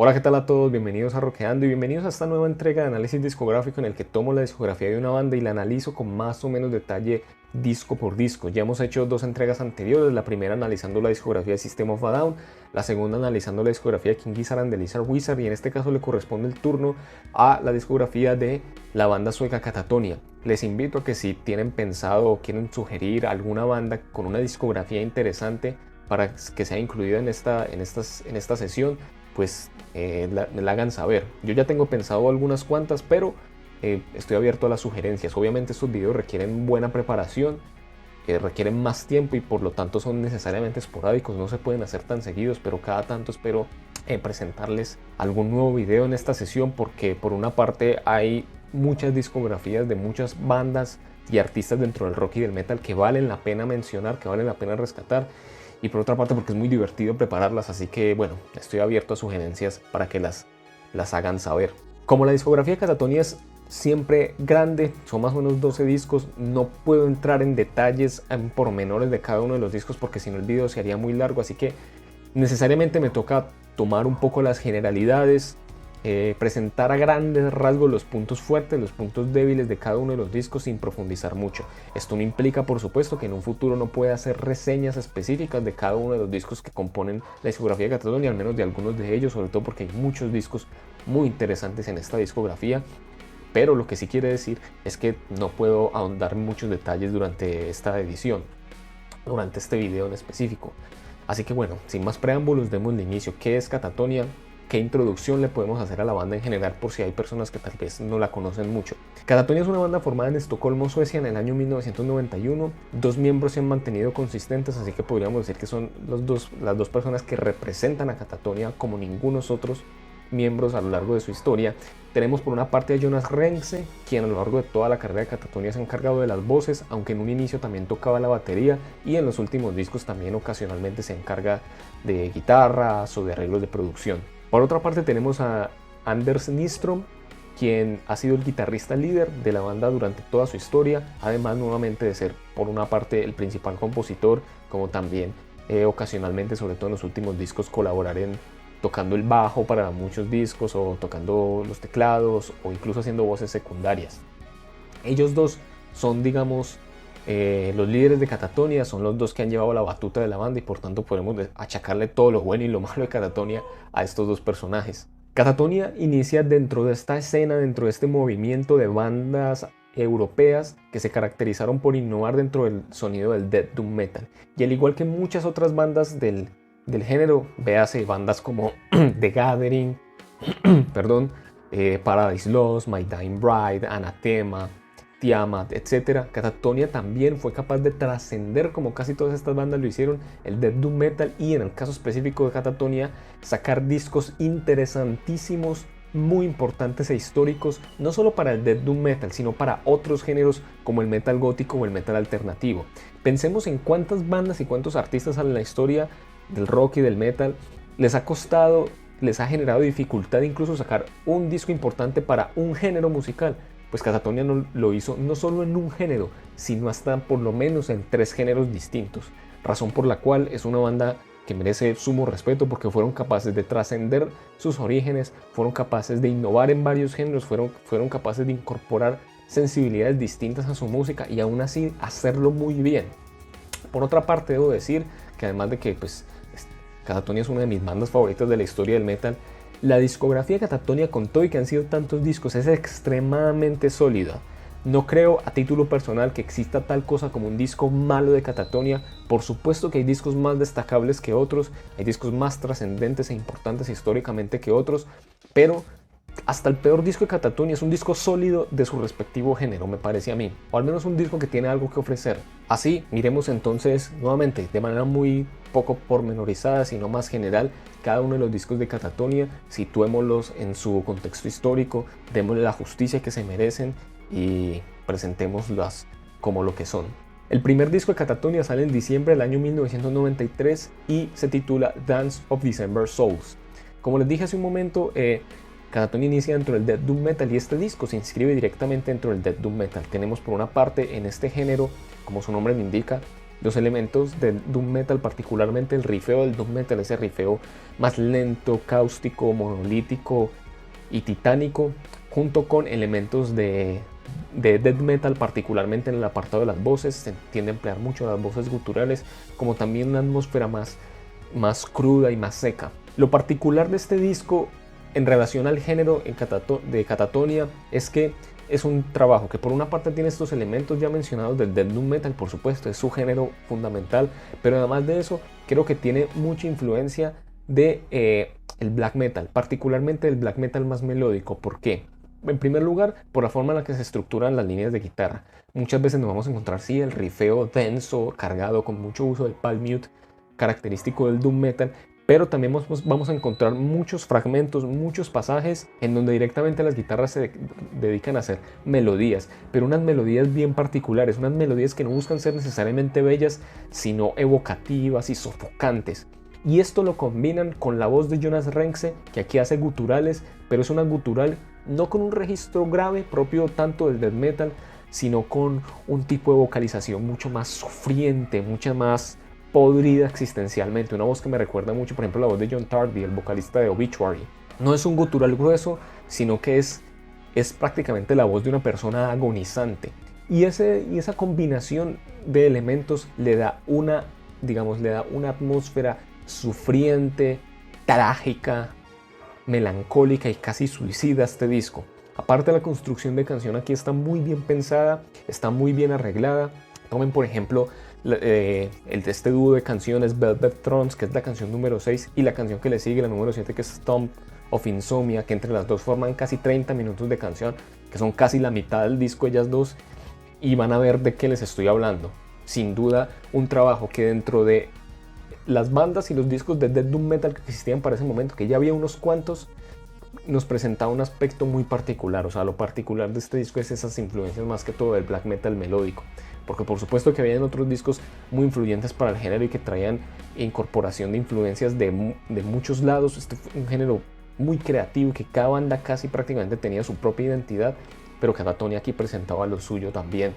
Hola, ¿qué tal a todos? Bienvenidos a Rockeando y bienvenidos a esta nueva entrega de análisis discográfico en el que tomo la discografía de una banda y la analizo con más o menos detalle disco por disco. Ya hemos hecho dos entregas anteriores, la primera analizando la discografía de System of a Down, la segunda analizando la discografía de King Gizzard and the Lizard Wizard, y en este caso le corresponde el turno a la discografía de la banda sueca Katatonia. Les invito a que si tienen pensado o quieren sugerir alguna banda con una discografía interesante para que sea incluida en esta sesión, pues la hagan saber. Yo ya tengo pensado algunas cuantas, pero estoy abierto a las sugerencias. Obviamente estos videos requieren buena preparación, requieren más tiempo y por lo tanto son necesariamente esporádicos, no se pueden hacer tan seguidos, pero cada tanto espero presentarles algún nuevo video en esta sesión, porque por una parte hay muchas discografías de muchas bandas y artistas dentro del rock y del metal que valen la pena mencionar, que valen la pena rescatar, y por otra parte porque es muy divertido prepararlas, así que bueno, estoy abierto a sugerencias para que las hagan saber. Como la discografía de Katatonia es siempre grande, son más o menos 12 discos, no puedo entrar en detalles, en pormenores de cada uno de los discos, porque si no el video se haría muy largo, así que necesariamente me toca tomar un poco las generalidades, presentar a grandes rasgos los puntos fuertes, los puntos débiles de cada uno de los discos sin profundizar mucho. Esto no implica, por supuesto, que en un futuro no pueda hacer reseñas específicas de cada uno de los discos que componen la discografía de Katatonia, al menos de algunos de ellos, sobre todo porque hay muchos discos muy interesantes en esta discografía. Pero lo que sí quiere decir es que no puedo ahondar en muchos detalles durante esta edición, durante este video en específico. Así que bueno, sin más preámbulos, demos el inicio. ¿Qué es Katatonia? ¿Qué introducción le podemos hacer a la banda en general, por si hay personas que tal vez no la conocen mucho? Katatonia es una banda formada en Estocolmo, Suecia, en el año 1991. Dos miembros se han mantenido consistentes, así que podríamos decir que son las dos personas que representan a Katatonia como ningunos otros miembros a lo largo de su historia. Tenemos por una parte a Jonas Rense, quien a lo largo de toda la carrera de Katatonia se ha encargado de las voces, aunque en un inicio también tocaba la batería, y en los últimos discos también ocasionalmente se encarga de guitarras o de arreglos de producción. Por otra parte tenemos a Anders Nyström, quien ha sido el guitarrista líder de la banda durante toda su historia, además nuevamente de ser por una parte el principal compositor, como también ocasionalmente, sobre todo en los últimos discos, colaborar tocando el bajo para muchos discos, o tocando los teclados, o incluso haciendo voces secundarias. Ellos dos son, digamos, los líderes de Katatonia, son los dos que han llevado la batuta de la banda, y por tanto podemos achacarle todo lo bueno y lo malo de Katatonia a estos dos personajes. Katatonia inicia dentro de esta escena, dentro de este movimiento de bandas europeas que se caracterizaron por innovar dentro del sonido del death doom metal, y al igual que muchas otras bandas del género, véase bandas como The Gathering, perdón, Paradise Lost, My Dying Bride, Anathema, Tiamat, etc. Katatonia también fue capaz de trascender, como casi todas estas bandas lo hicieron, el death doom metal, y en el caso específico de Katatonia, sacar discos interesantísimos, muy importantes e históricos, no solo para el death doom metal, sino para otros géneros como el metal gótico o el metal alternativo. Pensemos en cuántas bandas y cuántos artistas en la historia del rock y del metal les ha costado, les ha generado dificultad incluso sacar un disco importante para un género musical. Pues Katatonia lo hizo no solo en un género, sino hasta por lo menos en 3 géneros distintos, razón por la cual es una banda que merece sumo respeto, porque fueron capaces de trascender sus orígenes, fueron capaces de innovar en varios géneros, fueron capaces de incorporar sensibilidades distintas a su música y aún así hacerlo muy bien. Por otra parte, debo decir que además de que pues, Katatonia es una de mis bandas favoritas de la historia del metal, la discografía de Katatonia, con todo y que han sido tantos discos, es extremadamente sólida. No creo, a título personal, que exista tal cosa como un disco malo de Katatonia. Por supuesto que hay discos más destacables que otros, hay discos más trascendentes e importantes históricamente que otros, pero hasta el peor disco de Katatonia es un disco sólido de su respectivo género, me parece a mí, o al menos un disco que tiene algo que ofrecer. Así, miremos entonces nuevamente, de manera muy poco pormenorizada, sino más general, cada uno de los discos de Katatonia, situémoslos en su contexto histórico, démosle la justicia que se merecen y presentémoslas como lo que son. El primer disco de Katatonia sale en diciembre del año 1993 y se titula Dance of December Souls. Como les dije hace un momento, Katatonia inicia dentro del death doom metal, y este disco se inscribe directamente dentro del death doom metal. Tenemos por una parte en este género, como su nombre lo indica, los elementos del doom metal, particularmente el riffeo del doom metal, ese riffeo más lento, cáustico, monolítico y titánico, junto con elementos de death metal, particularmente en el apartado de las voces. Se tiende a emplear mucho las voces guturales, como también una atmósfera más cruda y más seca. Lo particular de este disco en relación al género de Catatonia es que es un trabajo que por una parte tiene estos elementos ya mencionados del death doom metal, por supuesto, es su género fundamental, pero además de eso creo que tiene mucha influencia de el black metal, particularmente el black metal más melódico. ¿Por qué? En primer lugar, por la forma en la que se estructuran las líneas de guitarra. Muchas veces nos vamos a encontrar, sí, el riffeo denso, cargado, con mucho uso del palm mute, característico del doom metal, pero también vamos a encontrar muchos fragmentos, muchos pasajes en donde directamente las guitarras se dedican a hacer melodías, pero unas melodías bien particulares, unas melodías que no buscan ser necesariamente bellas, sino evocativas y sofocantes. Y esto lo combinan con la voz de Jonas Renkse, que aquí hace guturales, pero es una gutural no con un registro grave propio tanto del death metal, sino con un tipo de vocalización mucho más sufriente, mucha más podrida existencialmente. Una voz que me recuerda mucho, por ejemplo, la voz de John Tardy, el vocalista de Obituary. No es un gutural grueso, sino que es prácticamente la voz de una persona agonizante. Y esa combinación de elementos le da una atmósfera sufriente, trágica, melancólica y casi suicida a este disco. Aparte, la construcción de canción aquí está muy bien pensada, está muy bien arreglada. Tomen por ejemplo este dúo de canciones Velvet Thrones, que es la canción número 6, y la canción que le sigue, la número 7, que es Stomp of Insomnia, que entre las dos forman casi 30 minutos de canción, que son casi la mitad del disco ellas dos, y van a ver de qué les estoy hablando. Sin duda, un trabajo que dentro de las bandas y los discos de death doom metal que existían para ese momento, que ya había unos cuantos, nos presentaba un aspecto muy particular. O sea, lo particular de este disco es esas influencias más que todo del black metal melódico, porque por supuesto que habían otros discos muy influyentes para el género y que traían incorporación de influencias de muchos lados. Este fue un género muy creativo, que cada banda casi prácticamente tenía su propia identidad, pero Catatonia aquí presentaba lo suyo también.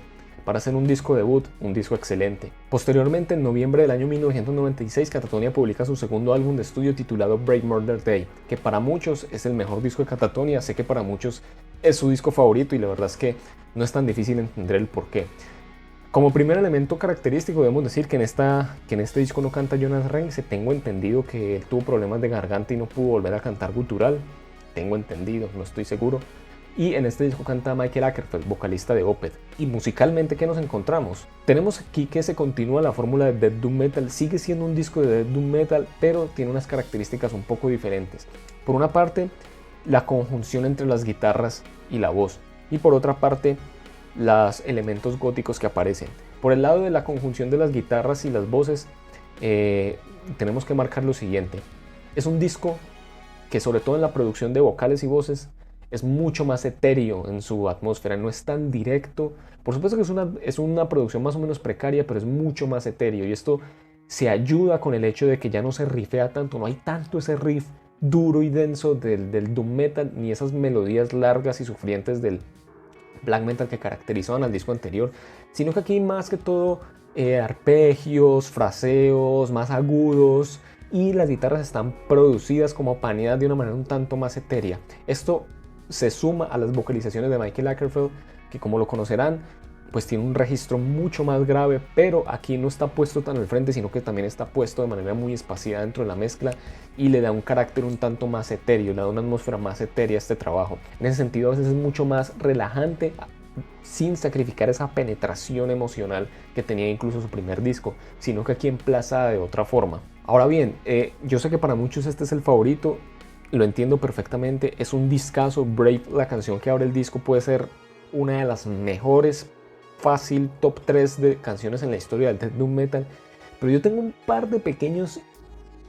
Para hacer un disco debut, un disco excelente. Posteriormente, en noviembre del año 1996, Catatonia publica su segundo álbum de estudio titulado Brave Murder Day, que para muchos es el mejor disco de Catatonia. Sé que para muchos es su disco favorito y la verdad es que no es tan difícil entender el porqué. Como primer elemento característico, debemos decir que en este disco no canta Jonas Renkse. Tengo entendido que él tuvo problemas de garganta y no pudo volver a cantar gutural. Tengo entendido, no estoy seguro. Y en este disco canta Michael Åkerfeldt, vocalista de Opeth. Y musicalmente, ¿qué nos encontramos? Tenemos aquí que se continúa la fórmula de death doom metal. Sigue siendo un disco de death doom metal, pero tiene unas características un poco diferentes. Por una parte, la conjunción entre las guitarras y la voz. Y por otra parte, los elementos góticos que aparecen. Por el lado de la conjunción de las guitarras y las voces, tenemos que marcar lo siguiente. Es un disco que, sobre todo en la producción de vocales y voces, es mucho más etéreo en su atmósfera, no es tan directo. Por supuesto que es una producción más o menos precaria, pero es mucho más etéreo, y esto se ayuda con el hecho de que ya no se riffea tanto, no hay tanto ese riff duro y denso del doom metal, ni esas melodías largas y sufrientes del black metal que caracterizaban al disco anterior, sino que aquí más que todo arpegios, fraseos más agudos, y las guitarras están producidas como paneadas de una manera un tanto más etérea. Esto se suma a las vocalizaciones de Michael Åkerfeldt, que como lo conocerán, pues tiene un registro mucho más grave, pero aquí no está puesto tan al frente, sino que también está puesto de manera muy espaciada dentro de la mezcla y le da un carácter un tanto más etéreo, le da una atmósfera más etérea a este trabajo. En ese sentido, a veces es mucho más relajante, sin sacrificar esa penetración emocional que tenía incluso su primer disco, sino que aquí emplaza de otra forma. Ahora bien, yo sé que para muchos este es el favorito, lo entiendo perfectamente, es un discazo. Brave, la canción que abre el disco, puede ser una de las mejores, fácil top 3 de canciones en la historia del death doom metal, pero yo tengo un par de pequeños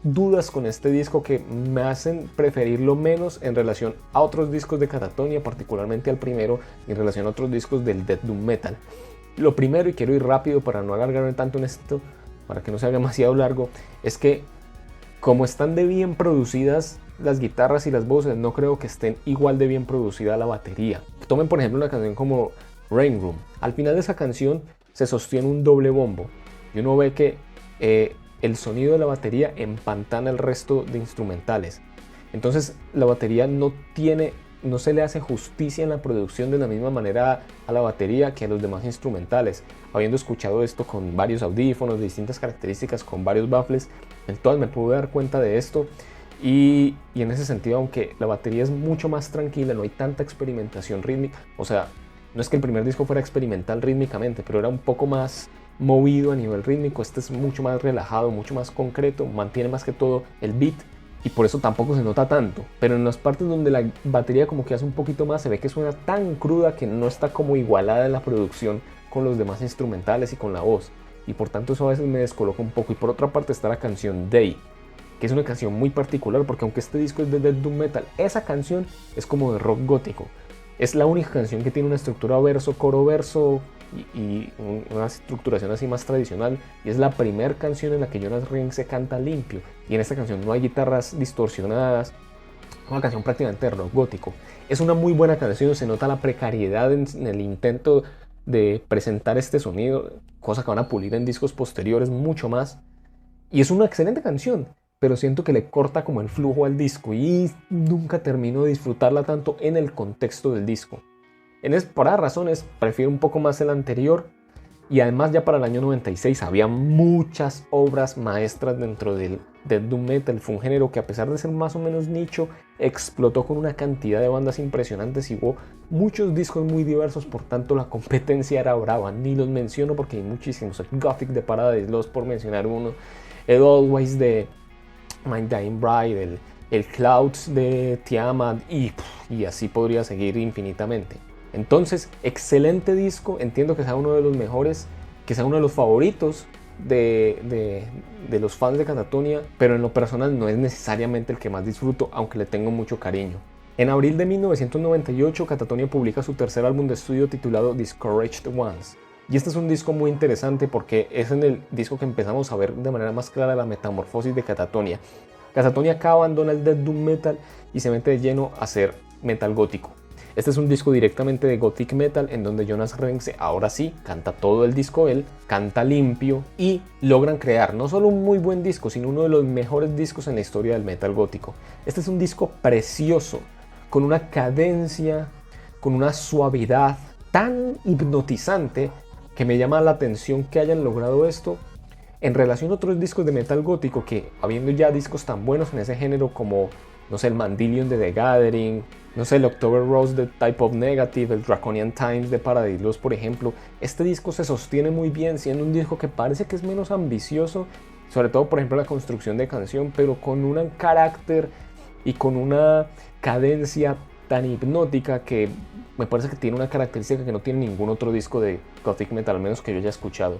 dudas con este disco que me hacen preferirlo menos en relación a otros discos de Catatonia, particularmente al primero, en relación a otros discos del death doom metal. Lo primero, y quiero ir rápido para no alargarme tanto en esto, para que no sea demasiado largo, es que como están de bien producidas las guitarras y las voces, no creo que estén igual de bien producida la batería. Tomen por ejemplo una canción como Rain Room. Al final de esa canción se sostiene un doble bombo, y uno ve que el sonido de la batería empantana el resto de instrumentales. Entonces la batería no se le hace justicia en la producción de la misma manera a la batería que a los demás instrumentales. Habiendo escuchado esto con varios audífonos de distintas características, con varios baffles, entonces me pude dar cuenta de esto. Y en ese sentido, aunque la batería es mucho más tranquila, no hay tanta experimentación rítmica. O sea, no es que el primer disco fuera experimental rítmicamente, pero era un poco más movido a nivel rítmico. Este es mucho más relajado, mucho más concreto, mantiene más que todo el beat y por eso tampoco se nota tanto. Pero en las partes donde la batería como que hace un poquito más, se ve que suena tan cruda que no está como igualada en la producción con los demás instrumentales y con la voz. Y por tanto eso a veces me descoloca un poco. Y por otra parte está la canción Day, que es una canción muy particular porque aunque este disco es de Death Doom Metal, esa canción es como de rock gótico. Es la única canción que tiene una estructura verso, coro, verso y una estructuración así más tradicional, y es la primera canción en la que Jonas Ring se canta limpio, y en esta canción no hay guitarras distorsionadas, una canción prácticamente de rock gótico. Es una muy buena canción, se nota la precariedad en el intento de presentar este sonido, cosa que van a pulir en discos posteriores mucho más, y es una excelente canción, pero siento que le corta como el flujo al disco y nunca termino de disfrutarla tanto en el contexto del disco. Por esas razones prefiero un poco más el anterior, y además ya para el año 96 había muchas obras maestras dentro del Death Doom Metal. Fue un género que, a pesar de ser más o menos nicho, explotó con una cantidad de bandas impresionantes y hubo muchos discos muy diversos, por tanto la competencia era brava. Ni los menciono porque hay muchísimos. El Gothic de Paradise Lost, por mencionar uno, el Always de My Dying Bride, el Clouds de Tiamat, y así podría seguir infinitamente. Entonces, excelente disco, entiendo que sea uno de los mejores, que sea uno de los favoritos de los fans de Katatonia, pero en lo personal no es necesariamente el que más disfruto, aunque le tengo mucho cariño. En abril de 1998, Katatonia publica su tercer álbum de estudio titulado Discouraged Ones. Y este es un disco muy interesante porque es en el disco que empezamos a ver de manera más clara la metamorfosis de Katatonia. Katatonia acá abandona el Death Doom Metal y se mete de lleno a hacer metal gótico. Este es un disco directamente de Gothic Metal, en donde Jonas Rense ahora sí canta todo el disco él, canta limpio, y logran crear no solo un muy buen disco, sino uno de los mejores discos en la historia del metal gótico. Este es un disco precioso, con una cadencia, con una suavidad tan hipnotizante que me llama la atención que hayan logrado esto en relación a otros discos de metal gótico, que habiendo ya discos tan buenos en ese género como, no sé, el Mandillion de The Gathering, no sé, el October Rose de Type of Negative, el Draconian Times de Paradise Lost, por ejemplo. Este disco se sostiene muy bien, siendo un disco que parece que es menos ambicioso, sobre todo, por ejemplo, la construcción de canción, pero con un carácter y con una cadencia tan hipnótica que me parece que tiene una característica que no tiene ningún otro disco de Gothic Metal, al menos que yo haya escuchado.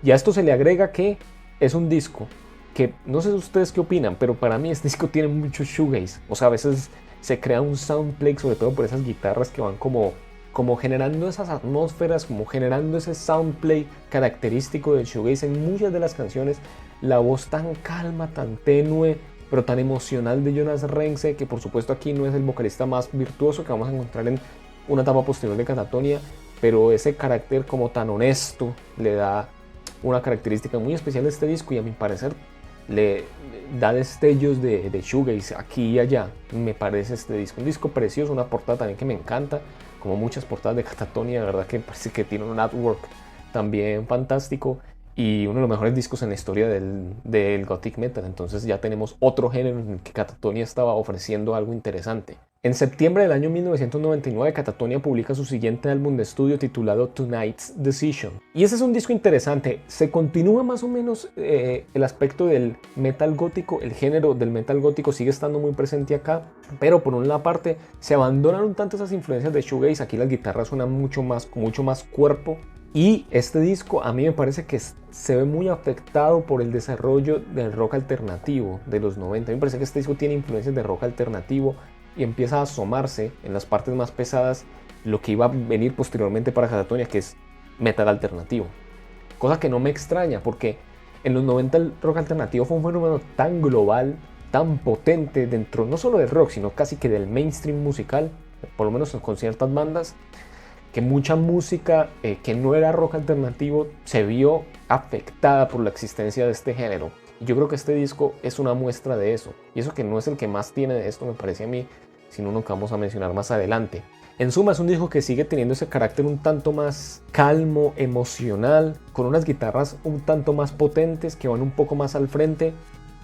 Y a esto se le agrega que es un disco que, no sé ustedes qué opinan, pero para mí este disco tiene mucho shoegaze. O sea, a veces se crea un soundplay, sobre todo por esas guitarras que van como generando esas atmósferas, como generando ese soundplay característico del shoegaze en muchas de las canciones. La voz tan calma, tan tenue, pero tan emocional de Jonas Rense, que por supuesto aquí no es el vocalista más virtuoso que vamos a encontrar en una etapa posterior de Katatonia, pero ese carácter como tan honesto le da una característica muy especial a este disco, y a mi parecer le da destellos de shoegaze aquí y allá. Me parece este disco un disco precioso, una portada también que me encanta, como muchas portadas de Katatonia. De verdad que parece que tiene un artwork también fantástico, y uno de los mejores discos en la historia del Gothic Metal. Entonces ya tenemos otro género en el que Katatonia estaba ofreciendo algo interesante. En septiembre del año 1999, Katatonia publica su siguiente álbum de estudio titulado Tonight's Decision. Y ese es un disco interesante. Se continúa más o menos el aspecto del metal gótico. El género del metal gótico sigue estando muy presente acá, pero por una parte se abandonan un tanto esas influencias de shoegaze. Aquí las guitarras suenan mucho más cuerpo. Y este disco a mí me parece que se ve muy afectado por el desarrollo del rock alternativo de los 90. A mí me parece que este disco tiene influencias de rock alternativo y empieza a asomarse en las partes más pesadas lo que iba a venir posteriormente para Katatonia, que es metal alternativo. Cosa que no me extraña, porque en los 90 el rock alternativo fue un fenómeno tan global, tan potente dentro no solo del rock, sino casi que del mainstream musical, por lo menos con ciertas bandas, que mucha música que no era rock alternativo se vio afectada por la existencia de este género. Y yo creo que este disco es una muestra de eso. Y eso que no es el que más tiene de esto, me parece a mí, sino uno que vamos a mencionar más adelante. En suma, es un disco que sigue teniendo ese carácter un tanto más calmo, emocional, con unas guitarras un tanto más potentes que van un poco más al frente,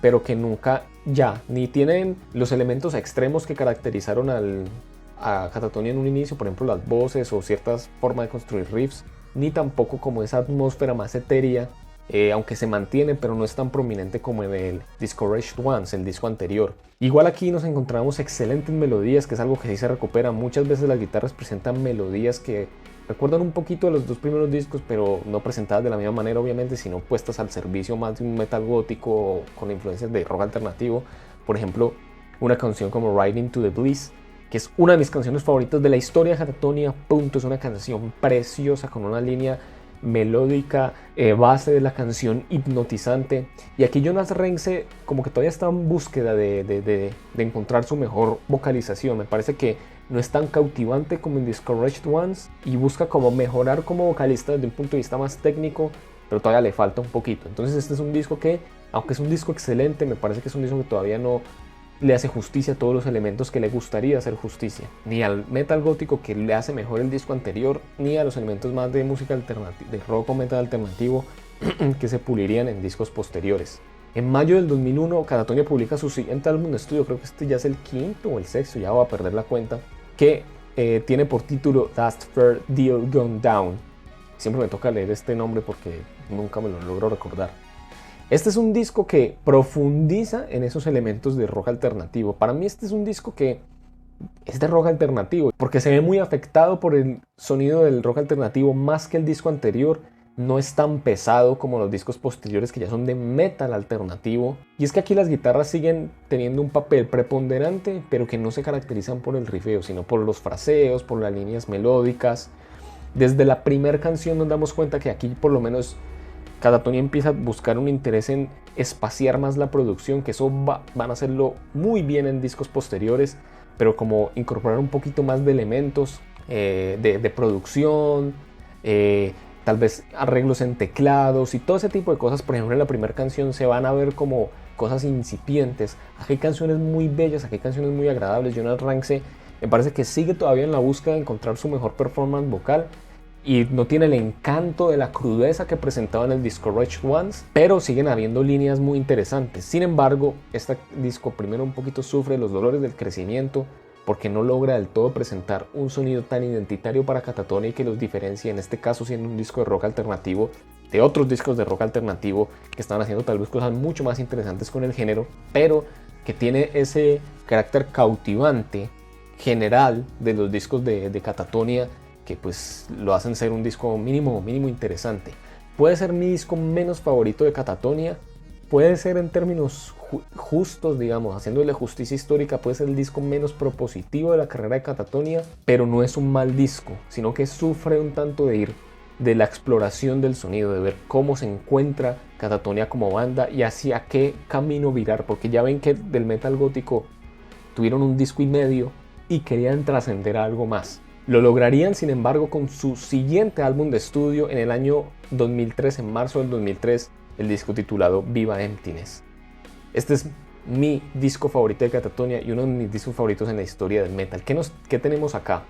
pero que nunca ni tienen los elementos extremos que caracterizaron a Katatonia en un inicio, por ejemplo las voces o ciertas formas de construir riffs, ni tampoco como esa atmósfera más etérea, aunque se mantiene, pero no es tan prominente como en el Discouraged Ones, el disco anterior. Igual aquí nos encontramos excelentes melodías, que es algo que sí se recupera. Muchas veces las guitarras presentan melodías que recuerdan un poquito de los dos primeros discos, pero no presentadas de la misma manera, obviamente, sino puestas al servicio más de un metal gótico con influencias de rock alternativo. Por ejemplo, una canción como Riding to the Bliss, que es una de mis canciones favoritas de la historia de Katatonia. Punto. Es una canción preciosa con una línea melódica, base de la canción hipnotizante. Y aquí Jonas Renkse como que todavía está en búsqueda de encontrar su mejor vocalización. Me parece que no es tan cautivante como en Discouraged Ones y busca como mejorar como vocalista desde un punto de vista más técnico, pero todavía le falta un poquito. Entonces este es un disco que, aunque es un disco excelente, me parece que es un disco que todavía no le hace justicia a todos los elementos que le gustaría hacer justicia, ni al metal gótico que le hace mejor el disco anterior, ni a los elementos más de música alternativa, de rock o metal alternativo que se pulirían en discos posteriores. En mayo del 2001, Katatonia publica su siguiente álbum de estudio, creo que este ya es el quinto o el sexto, ya voy a perder la cuenta, que tiene por título That's Fair Deal Gone Down. Siempre me toca leer este nombre porque nunca me lo logro recordar. Este es un disco que profundiza en esos elementos de rock alternativo. Para mí este es un disco que es de rock alternativo, porque se ve muy afectado por el sonido del rock alternativo más que el disco anterior. No es tan pesado como los discos posteriores que ya son de metal alternativo. Y es que aquí las guitarras siguen teniendo un papel preponderante, pero que no se caracterizan por el rifeo, sino por los fraseos, por las líneas melódicas. Desde la primera canción nos damos cuenta que aquí por lo menos Katatonia empieza a buscar un interés en espaciar más la producción, que eso van a hacerlo muy bien en discos posteriores, pero como incorporar un poquito más de elementos de producción, tal vez arreglos en teclados y todo ese tipo de cosas. Por ejemplo, en la primera canción se van a ver como cosas incipientes. Aquí hay canciones muy bellas, aquí hay canciones muy agradables. Jonas Renkse me parece que sigue todavía en la búsqueda de encontrar su mejor performance vocal, y no tiene el encanto de la crudeza que presentaba en el Discouraged Ones, pero siguen habiendo líneas muy interesantes. Sin embargo, este disco primero un poquito sufre los dolores del crecimiento, porque no logra del todo presentar un sonido tan identitario para Katatonia y que los diferencia, en este caso siendo un disco de rock alternativo, de otros discos de rock alternativo que estaban haciendo tal vez cosas mucho más interesantes con el género, pero que tiene ese carácter cautivante general de los discos de Katatonia, que pues lo hacen ser un disco mínimo interesante. Puede ser mi disco menos favorito de Katatonia, puede ser en términos justos, digamos, haciéndole justicia histórica, puede ser el disco menos propositivo de la carrera de Katatonia, pero no es un mal disco, sino que sufre un tanto de la exploración del sonido, de ver cómo se encuentra Katatonia como banda y hacia qué camino virar, porque ya ven que del metal gótico tuvieron un disco y medio y querían trascender a algo más. Lo lograrían, sin embargo, con su siguiente álbum de estudio en el año 2003, en marzo del 2003, el disco titulado Viva Emptiness. Este es mi disco favorito de Katatonia y uno de mis discos favoritos en la historia del metal. ¿Qué tenemos acá?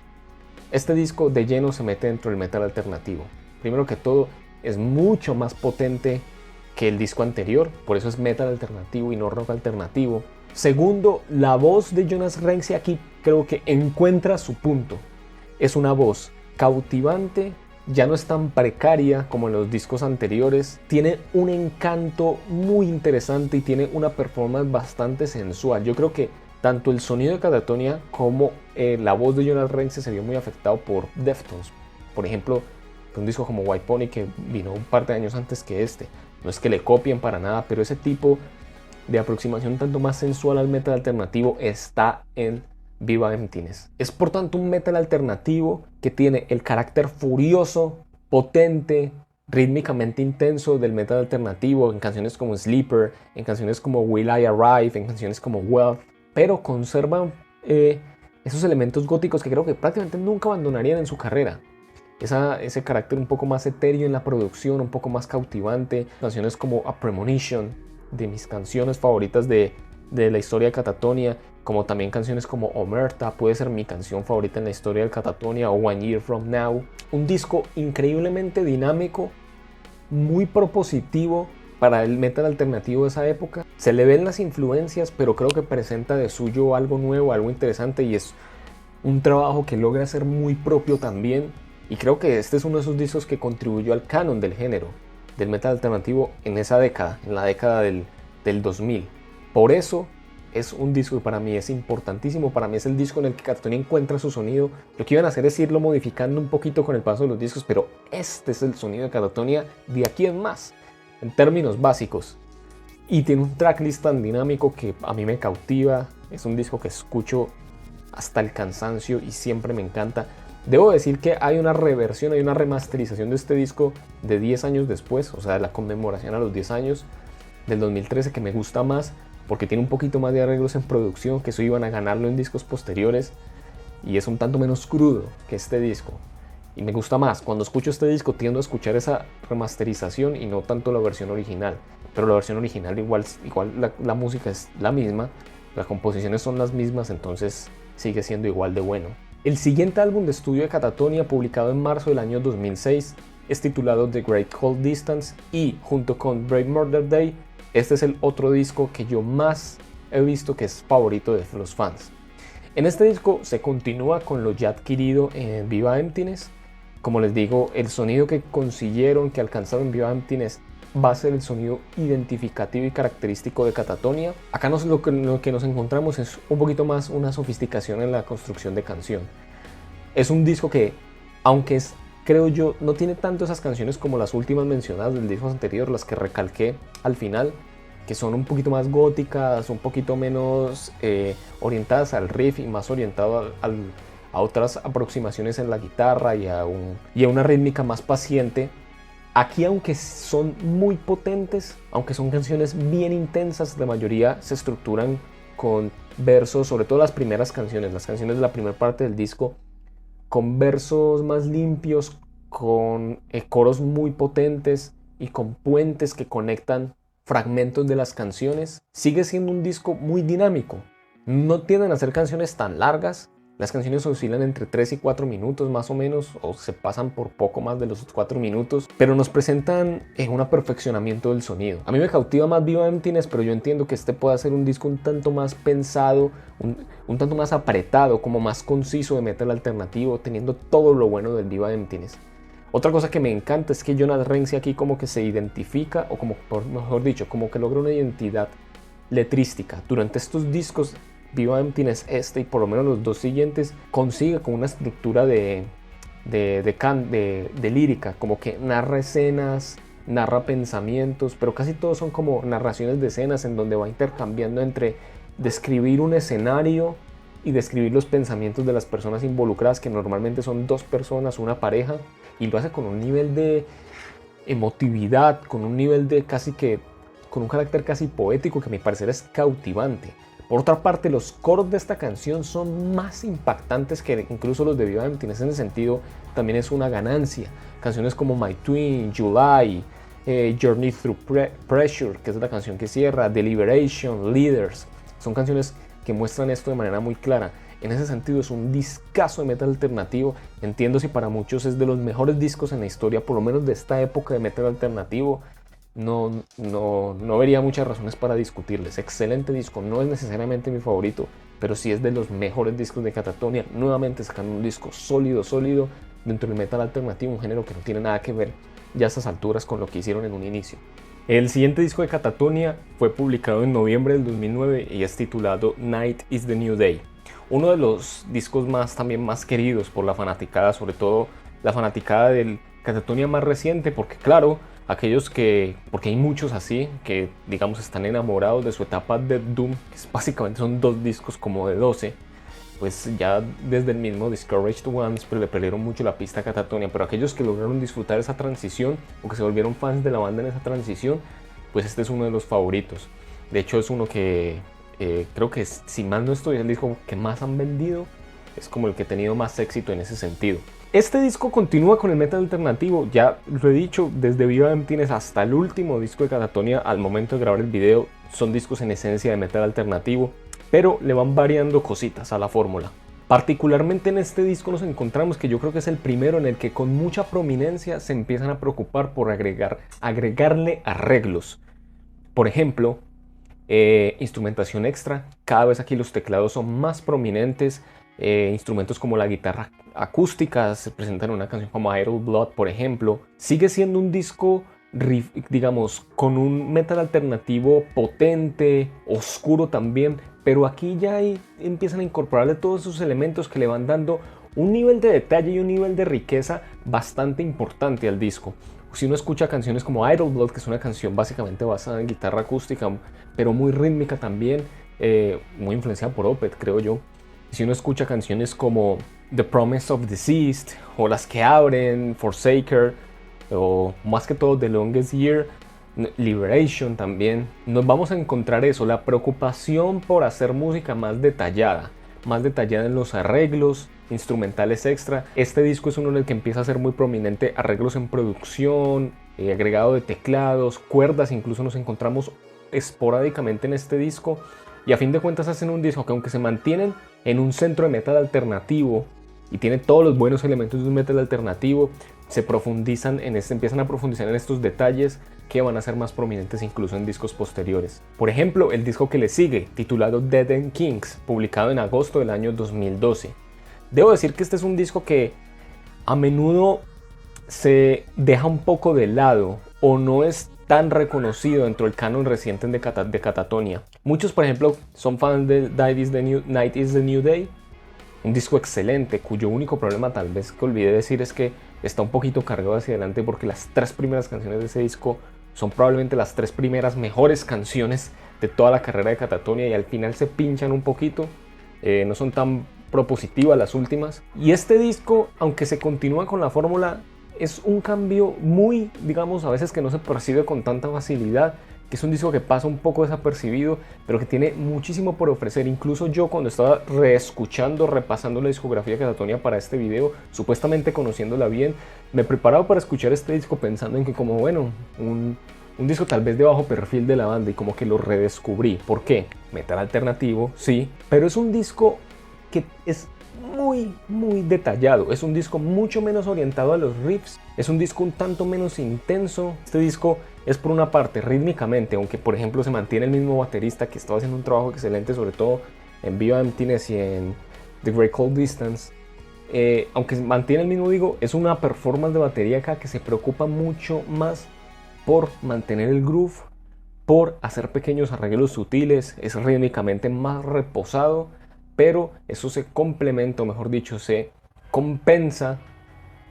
Este disco de lleno se mete dentro del metal alternativo. Primero que todo, es mucho más potente que el disco anterior, por eso es metal alternativo y no rock alternativo. Segundo, la voz de Jonas Renkse aquí creo que encuentra su punto. Es una voz cautivante, ya no es tan precaria como en los discos anteriores, tiene un encanto muy interesante y tiene una performance bastante sensual. Yo creo que tanto el sonido de Katatonia como la voz de Jonas Renkse se vio muy afectado por Deftones. Por ejemplo, un disco como White Pony, que vino un par de años antes que este. No es que le copien para nada, pero ese tipo de aproximación tanto más sensual al metal alternativo está en Viva Emptiness. Es por tanto un metal alternativo que tiene el carácter furioso, potente, rítmicamente intenso del metal alternativo en canciones como Sleeper, en canciones como Will I Arrive, en canciones como Wealth, pero conserva esos elementos góticos que creo que prácticamente nunca abandonarían en su carrera. ese carácter un poco más etéreo en la producción, un poco más cautivante. Canciones como A Premonition, de mis canciones favoritas de la historia de Catatonia, como también canciones como Omerta, puede ser mi canción favorita en la historia de Catatonia, o One Year From Now. Un disco increíblemente dinámico, muy propositivo para el metal alternativo de esa época. Se le ven las influencias, pero creo que presenta de suyo algo nuevo, algo interesante, y es un trabajo que logra ser muy propio también. Y creo que este es uno de esos discos que contribuyó al canon del género, del metal alternativo en esa década, en la década del 2000. Por eso es un disco que para mí es importantísimo. Para mí es el disco en el que Catatonia encuentra su sonido. Lo que iban a hacer es irlo modificando un poquito con el paso de los discos, pero este es el sonido de Catatonia de aquí en más, en términos básicos. Y tiene un tracklist tan dinámico que a mí me cautiva. Es un disco que escucho hasta el cansancio y siempre me encanta. Debo decir que hay una reversión, hay una remasterización de este disco de 10 años después, o sea, de la conmemoración a los 10 años del 2013, que me gusta más porque tiene un poquito más de arreglos en producción, que eso iban a ganarlo en discos posteriores, y es un tanto menos crudo que este disco. Y me gusta más. Cuando escucho este disco tiendo a escuchar esa remasterización y no tanto la versión original. Pero la versión original igual la música es la misma, las composiciones son las mismas, entonces sigue siendo igual de bueno. El siguiente álbum de estudio de Catatonia, publicado en marzo del año 2006, es titulado The Great Cold Distance, y junto con Brave Murder Day, este es el otro disco que yo más he visto que es favorito de los fans. En este disco se continúa con lo ya adquirido en Viva Emptiness. Como les digo, el sonido que consiguieron, que alcanzaron en Viva Emptiness, va a ser el sonido identificativo y característico de Catatonia. Acá lo que nos encontramos es un poquito más una sofisticación en la construcción de canción. Es un disco que, aunque creo yo, no tiene tanto esas canciones como las últimas mencionadas del disco anterior, las que recalqué al final, que son un poquito más góticas, un poquito menos orientadas al riff y más orientado a otras aproximaciones en la guitarra y a una rítmica más paciente. Aquí, aunque son muy potentes, aunque son canciones bien intensas, la mayoría se estructuran con versos, sobre todo las primeras canciones, las canciones de la primera parte del disco, con versos más limpios, con coros muy potentes y con puentes que conectan fragmentos de las canciones. Sigue siendo un disco muy dinámico. No tienden a ser canciones tan largas. Las canciones oscilan entre 3 y 4 minutos más o menos, o se pasan por poco más de los 4 minutos, pero nos presentan un aperfeccionamiento del sonido. A mí me cautiva más Viva Emptiness, pero yo entiendo que este puede ser un disco un tanto más pensado, un tanto más apretado, como más conciso de metal alternativo, teniendo todo lo bueno del Viva Emptiness. Otra cosa que me encanta es que Jonas Renzi aquí como que se identifica, o como mejor dicho, como que logra una identidad letrística. Durante estos discos, Viva Emptiness y por lo menos los dos siguientes, consigue con una estructura de lírica, como que narra escenas, narra pensamientos, pero casi todos son como narraciones de escenas en donde va intercambiando entre describir un escenario y describir los pensamientos de las personas involucradas, que normalmente son dos personas, una pareja, y lo hace con un nivel de emotividad, con un nivel con un carácter casi poético que a mi parecer es cautivante. Por otra parte, los coros de esta canción son más impactantes que incluso los de Viva Emptiness. En ese sentido, también es una ganancia. Canciones como My Twin, July, Journey Through Pressure, que es la canción que cierra, Deliberation, Leaders, son canciones que muestran esto de manera muy clara. En ese sentido es un discazo de metal alternativo. Entiendo si para muchos es de los mejores discos en la historia, por lo menos de esta época de metal alternativo. No vería muchas razones para discutirles. Excelente disco, no es necesariamente mi favorito, pero sí es de los mejores discos de Catatonia. Nuevamente sacando un disco sólido dentro del metal alternativo, un género que no tiene nada que ver ya a estas alturas con lo que hicieron en un inicio. El siguiente disco de Catatonia fue publicado en noviembre del 2009 y es titulado Night is the New Day. Uno de los discos también más queridos por la fanaticada, sobre todo la fanaticada del Catatonia más reciente, porque claro, porque hay muchos así que digamos están enamorados de su etapa de Doom, que básicamente son dos discos como de 12, pues ya desde el mismo Discouraged Ones pero le perdieron mucho la pista a Catatonia. Pero aquellos que lograron disfrutar esa transición o que se volvieron fans de la banda en esa transición, pues este es uno de los favoritos. De hecho es uno que creo que, si mal no estoy, es el disco que más han vendido, es como el que ha tenido más éxito en ese sentido. Este disco continúa con el metal alternativo, ya lo he dicho, desde Viva Emptiness hasta el último disco de Katatonia al momento de grabar el video son discos en esencia de metal alternativo, pero le van variando cositas a la fórmula. Particularmente en este disco nos encontramos que yo creo que es el primero en el que con mucha prominencia se empiezan a preocupar por agregarle arreglos. Por ejemplo, instrumentación extra, cada vez aquí los teclados son más prominentes, instrumentos como la guitarra acústica se presentan en una canción como Idle Blood, por ejemplo. Sigue siendo un disco, digamos, con un metal alternativo potente, oscuro también, pero aquí ya empiezan a incorporarle todos esos elementos que le van dando un nivel de detalle y un nivel de riqueza bastante importante al disco. Si uno escucha canciones como Idle Blood, que es una canción básicamente basada en guitarra acústica, pero muy rítmica también, muy influenciada por Opeth, creo yo. Si uno escucha canciones como The Promise of Deceased, o las que abren, Forsaker, o más que todo The Longest Year, Liberation también, nos vamos a encontrar eso, la preocupación por hacer música más detallada en los arreglos, instrumentales extra. Este disco es uno en el que empieza a ser muy prominente arreglos en producción, agregado de teclados, cuerdas, incluso nos encontramos esporádicamente en este disco. Y a fin de cuentas hacen un disco que, aunque se mantienen en un centro de metal alternativo y tiene todos los buenos elementos de un metal alternativo, empiezan a profundizar en estos detalles que van a ser más prominentes incluso en discos posteriores. Por ejemplo, el disco que le sigue, titulado Dead End Kings, publicado en agosto del año 2012. Debo decir que este es un disco que a menudo se deja un poco de lado o no es tan reconocido dentro del canon reciente de Katatonia. Muchos, por ejemplo, son fans de Night is the New Day, un disco excelente cuyo único problema, tal vez que olvidé decir, es que está un poquito cargado hacia adelante porque las 3 primeras canciones de ese disco son probablemente las 3 primeras mejores canciones de toda la carrera de Katatonia y al final se pinchan un poquito, no son tan propositivas las últimas. Y este disco, aunque se continúa con la fórmula, es un cambio muy, digamos, a veces que no se percibe con tanta facilidad, que es un disco que pasa un poco desapercibido, pero que tiene muchísimo por ofrecer. Incluso yo, cuando estaba reescuchando, repasando la discografía de Katatonia para este video, supuestamente conociéndola bien, me preparaba para escuchar este disco pensando en que, como bueno, un disco tal vez de bajo perfil de la banda, y como que lo redescubrí. ¿Por qué? Metal alternativo, sí, pero es un disco que es muy detallado, es un disco mucho menos orientado a los riffs, es un disco un tanto menos intenso. Este disco es, por una parte, rítmicamente, aunque por ejemplo se mantiene el mismo baterista que estaba haciendo un trabajo excelente, sobre todo en Viva Emptiness y en The Great Cold Distance, aunque mantiene el mismo, digo, es una performance de batería acá que se preocupa mucho más por mantener el groove, por hacer pequeños arreglos sutiles, es rítmicamente más reposado, pero eso se complementa, o mejor dicho, se compensa.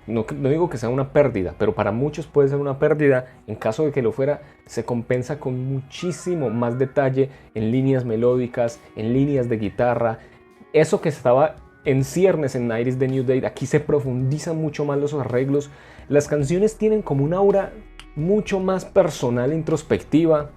No digo que sea una pérdida, pero para muchos puede ser una pérdida. En caso de que lo fuera, se compensa con muchísimo más detalle en líneas melódicas, en líneas de guitarra. Eso que estaba en ciernes en Night is the New Day, aquí se profundizan mucho más los arreglos. Las canciones tienen como una aura mucho más personal e introspectiva,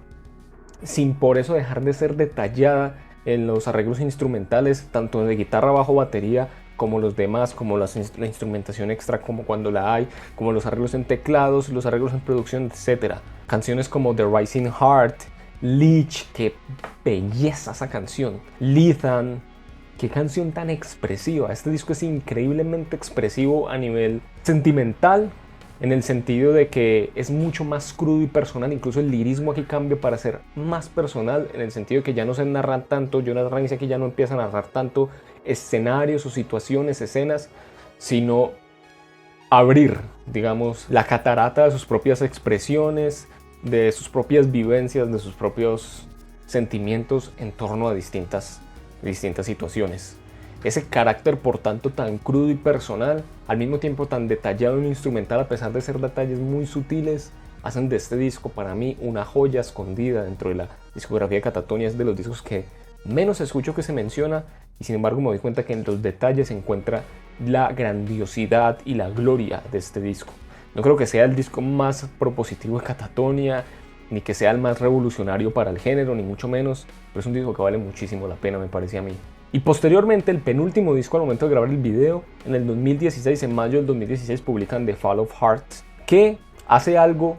sin por eso dejar de ser detallada en los arreglos instrumentales, tanto de guitarra, bajo, batería, como los demás, como la instrumentación extra, como cuando la hay, como los arreglos en teclados, los arreglos en producción, etc. Canciones como The Rising Heart, Leech, qué belleza esa canción, Lethan, qué canción tan expresiva. Este disco es increíblemente expresivo a nivel sentimental, en el sentido de que es mucho más crudo y personal. Incluso el lirismo aquí cambia para ser más personal, en el sentido de que ya no se narran tanto, Jonas Rain aquí ya no empieza a narrar tanto escenarios o situaciones, escenas, sino abrir, digamos, la catarata de sus propias expresiones, de sus propias vivencias, de sus propios sentimientos en torno a distintas situaciones. Ese carácter, por tanto, tan crudo y personal, al mismo tiempo tan detallado en instrumental, a pesar de ser detalles muy sutiles, hacen de este disco para mí una joya escondida dentro de la discografía de Katatonia. Es de los discos que menos escucho que se menciona, y sin embargo me doy cuenta que en los detalles se encuentra la grandiosidad y la gloria de este disco. No creo que sea el disco más propositivo de Katatonia, ni que sea el más revolucionario para el género, ni mucho menos, pero es un disco que vale muchísimo la pena, me parece a mí. Y posteriormente, el penúltimo disco al momento de grabar el video, en el 2016, en mayo del 2016, publican The Fall of Hearts, que hace algo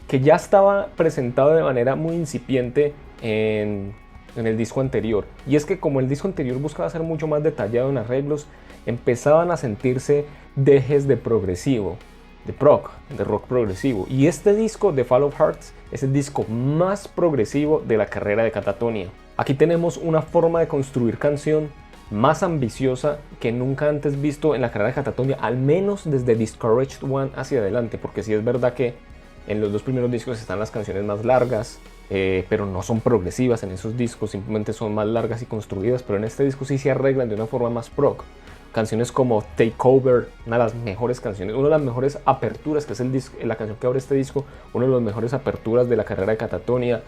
que ya estaba presentado de manera muy incipiente en el disco anterior. Y es que como el disco anterior buscaba ser mucho más detallado en arreglos, empezaban a sentirse dejes de progresivo, de rock progresivo. Y este disco, The Fall of Hearts, es el disco más progresivo de la carrera de Katatonia. Aquí tenemos una forma de construir canción más ambiciosa que nunca antes visto en la carrera de Katatonia, al menos desde Discouraged One hacia adelante, porque sí es verdad que en los dos primeros discos están las canciones más largas, pero no son progresivas en esos discos, simplemente son más largas y construidas, pero en este disco sí se arreglan de una forma más prog. Canciones como Take Over, una de las mejores canciones, una de las mejores aperturas, que es la canción que abre este disco, una de las mejores aperturas de la carrera de Katatonia.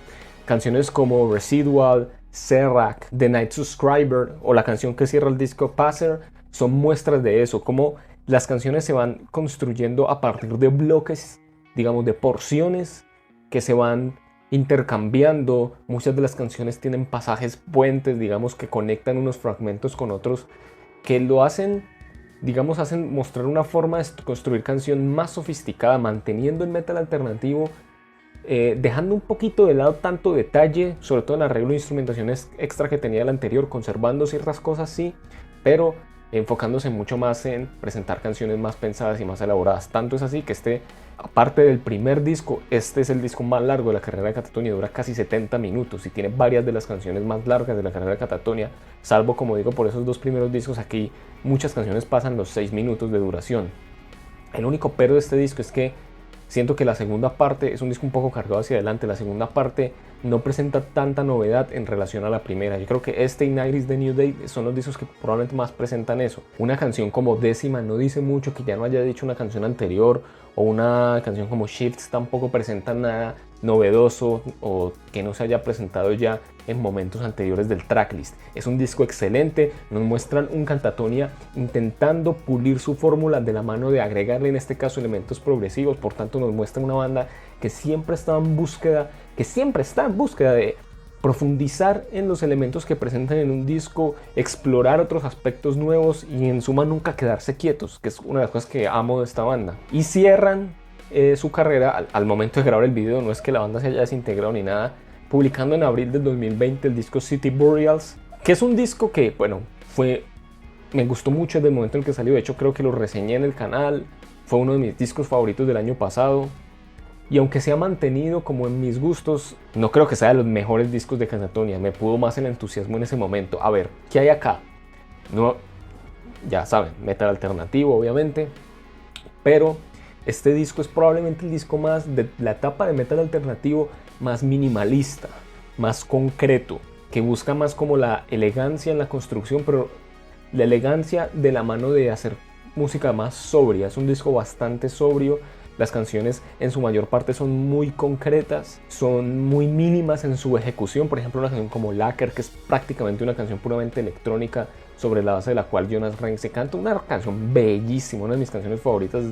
Canciones como Residual, Serac, The Night Subscriber o la canción que cierra el disco Passer son muestras de eso, como las canciones se van construyendo a partir de bloques, digamos, de porciones que se van intercambiando. Muchas de las canciones tienen pasajes puentes, digamos, que conectan unos fragmentos con otros, que lo hacen, digamos, hacen mostrar una forma de construir canción más sofisticada, manteniendo el metal alternativo, dejando un poquito de lado tanto detalle, sobre todo en arreglo de instrumentaciones extra que tenía el anterior, conservando ciertas cosas sí, pero enfocándose mucho más en presentar canciones más pensadas y más elaboradas. Tanto es así que aparte del primer disco, este es el disco más largo de la carrera de Katatonia, dura casi 70 minutos y tiene varias de las canciones más largas de la carrera de Katatonia, salvo, como digo, por esos dos primeros discos. Aquí muchas canciones pasan los 6 minutos de duración. El único pero de este disco es que siento que la segunda parte es un disco un poco cargado hacia adelante. La segunda parte no presenta tanta novedad en relación a la primera. Yo creo que este y Night is the New Day son los discos que probablemente más presentan eso. Una canción como Décima no dice mucho que ya no haya dicho una canción anterior, o una canción como Shifts tampoco presenta nada novedoso o que no se haya presentado ya en momentos anteriores del tracklist. Es un disco excelente, nos muestran un Katatonia intentando pulir su fórmula de la mano de agregarle en este caso elementos progresivos. Por tanto, nos muestra una banda que siempre está en búsqueda de profundizar en los elementos que presentan en un disco, explorar otros aspectos nuevos y en suma nunca quedarse quietos, que es una de las cosas que amo de esta banda. Y cierran su carrera al momento de grabar el video, no es que la banda se haya desintegrado ni nada, publicando en abril del 2020 el disco City Burials, que es un disco que, bueno, me gustó mucho desde el momento en el que salió. De hecho, creo que lo reseñé en el canal, fue uno de mis discos favoritos del año pasado. Y aunque se ha mantenido como en mis gustos, no creo que sea de los mejores discos de Katatonia. Me pudo más el entusiasmo en ese momento. A ver, ¿qué hay acá? No, ya saben, metal alternativo obviamente, pero este disco es probablemente el disco más de la etapa de metal alternativo más minimalista, más concreto, que busca más como la elegancia en la construcción, pero la elegancia de la mano de hacer música más sobria. Es un disco bastante sobrio. Las canciones en su mayor parte son muy concretas, son muy mínimas en su ejecución. Por ejemplo, una canción como Lacquer, que es prácticamente una canción puramente electrónica, sobre la base de la cual Jonas Reigns canta. Una canción bellísima, una de mis canciones favoritas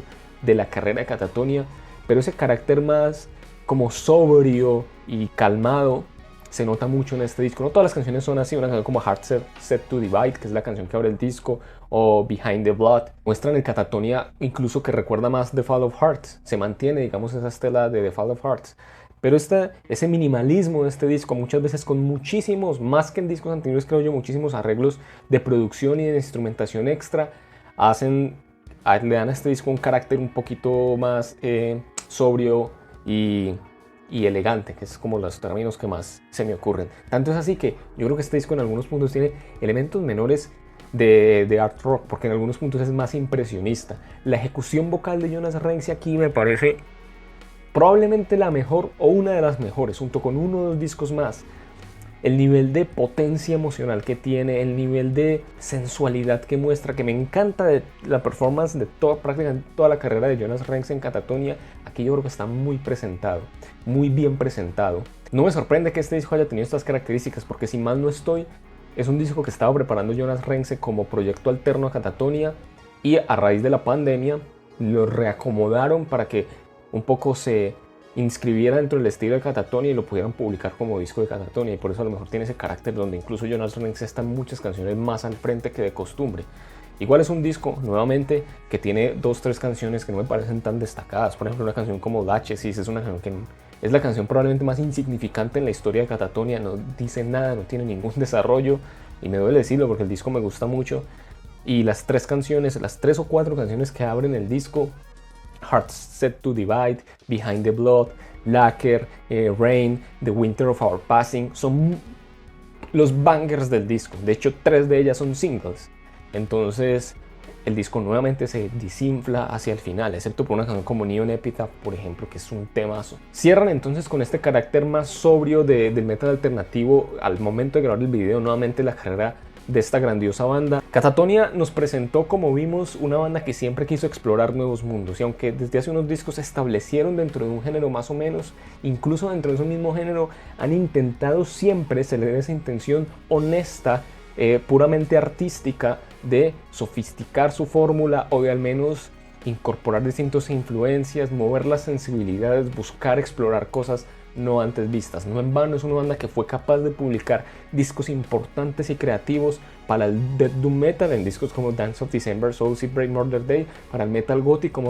de la carrera de Katatonia. Pero ese carácter más como sobrio y calmado se nota mucho en este disco. No todas las canciones son así. Una canción como Heart Set to Divide, que es la canción que abre el disco, o Behind the Blood, muestran el Katatonia incluso que recuerda más The Fall of Hearts. Se mantiene, digamos, esa estela de The Fall of Hearts. Pero ese minimalismo de este disco, muchas veces con muchísimos, más que en discos anteriores creo yo, muchísimos arreglos de producción y de instrumentación extra, le dan a este disco un carácter un poquito más sobrio y elegante, que es como los términos que más se me ocurren. Tanto es así que yo creo que este disco en algunos puntos tiene elementos menores de art rock, porque en algunos puntos es más impresionista. La ejecución vocal de Jonas Reigns aquí me parece probablemente la mejor o una de las mejores, junto con uno o dos discos más. El nivel de potencia emocional que tiene, el nivel de sensualidad que muestra, que me encanta de la performance de prácticamente toda la carrera de Jonas Reigns en Katatonia. Aquí yo creo que está muy presentado, muy bien presentado. No me sorprende que este disco haya tenido estas características, porque si mal no estoy, es un disco que estaba preparando Jonas Reigns como proyecto alterno a Katatonia, y a raíz de la pandemia lo reacomodaron para que un poco se inscribiera dentro del estilo de Katatonia y lo pudieran publicar como disco de Katatonia, y por eso a lo mejor tiene ese carácter donde incluso Jonas Renks está en muchas canciones más al frente que de costumbre. Igual es un disco, nuevamente, que tiene 2-3 canciones que no me parecen tan destacadas. Por ejemplo, una canción como Dachesis es una canción que es la canción probablemente más insignificante en la historia de Katatonia, no dice nada, no tiene ningún desarrollo, y me duele decirlo porque el disco me gusta mucho. Y las 3 canciones, las 3 o 4 canciones que abren el disco, Hearts Set to Divide, Behind the Blood, Lacquer, Rain, The Winter of Our Passing, son los bangers del disco. De hecho, 3 de ellas son singles. Entonces el disco nuevamente se desinfla hacia el final, excepto por una canción como Neon Epitaph, por ejemplo, que es un temazo. Cierran entonces con este carácter más sobrio del metal alternativo al momento de grabar el video, nuevamente la carrera de esta grandiosa banda. Katatonia nos presentó, como vimos, una banda que siempre quiso explorar nuevos mundos, y aunque desde hace unos discos se establecieron dentro de un género más o menos, incluso dentro de ese mismo género han intentado siempre ceder esa intención honesta, puramente artística, de sofisticar su fórmula o de al menos incorporar distintas influencias, mover las sensibilidades, buscar explorar cosas no antes vistas. No en vano es una banda que fue capaz de publicar discos importantes y creativos para el Death Doom Metal en discos como Dance of December, Soul Seed, Break Murder Day, para el metal gótico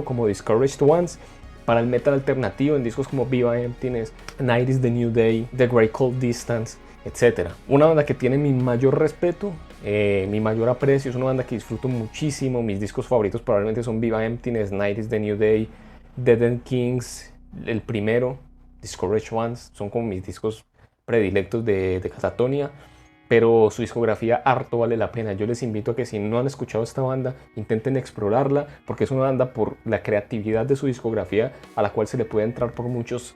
como Discouraged Ones, para el metal alternativo en discos como Viva Emptiness, Night is the New Day, The Great Cold Distance, etc. Una banda que tiene mi mayor respeto, mi mayor aprecio, es una banda que disfruto muchísimo. Mis discos favoritos probablemente son Viva Emptiness, Night is the New Day, Dead End Kings, el primero, Discouraged Ones, son como mis discos predilectos de Katatonia, pero su discografía harto vale la pena. Yo les invito a que si no han escuchado esta banda, intenten explorarla, porque es una banda por la creatividad de su discografía a la cual se le puede entrar por muchos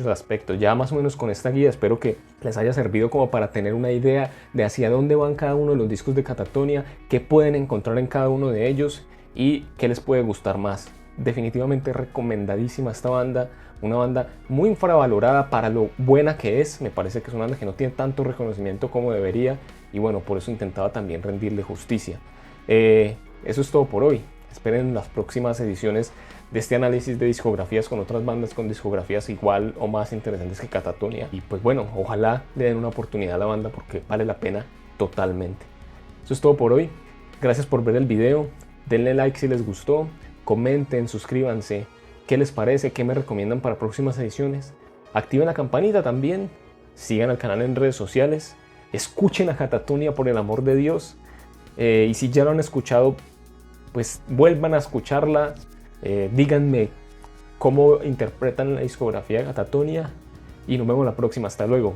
aspectos. Ya más o menos con esta guía espero que les haya servido como para tener una idea de hacia dónde van cada uno de los discos de Katatonia, qué pueden encontrar en cada uno de ellos y qué les puede gustar más. Definitivamente recomendadísima esta banda, una banda muy infravalorada para lo buena que es. Me parece que es una banda que no tiene tanto reconocimiento como debería, y bueno, por eso intentaba también rendirle justicia. Eso es todo por hoy. Esperen las próximas ediciones de este análisis de discografías con otras bandas con discografías igual o más interesantes que Katatonia. Y pues bueno, ojalá le den una oportunidad a la banda porque vale la pena totalmente. Eso es todo por hoy. Gracias por ver el video. Denle like si les gustó. Comenten, suscríbanse. ¿Qué les parece? ¿Qué me recomiendan para próximas ediciones? Activen la campanita también. Sigan al canal en redes sociales. Escuchen a Katatonia, por el amor de Dios. Y si ya lo han escuchado, pues vuelvan a escucharla. Díganme cómo interpretan la discografía de Katatonia y nos vemos la próxima. Hasta luego.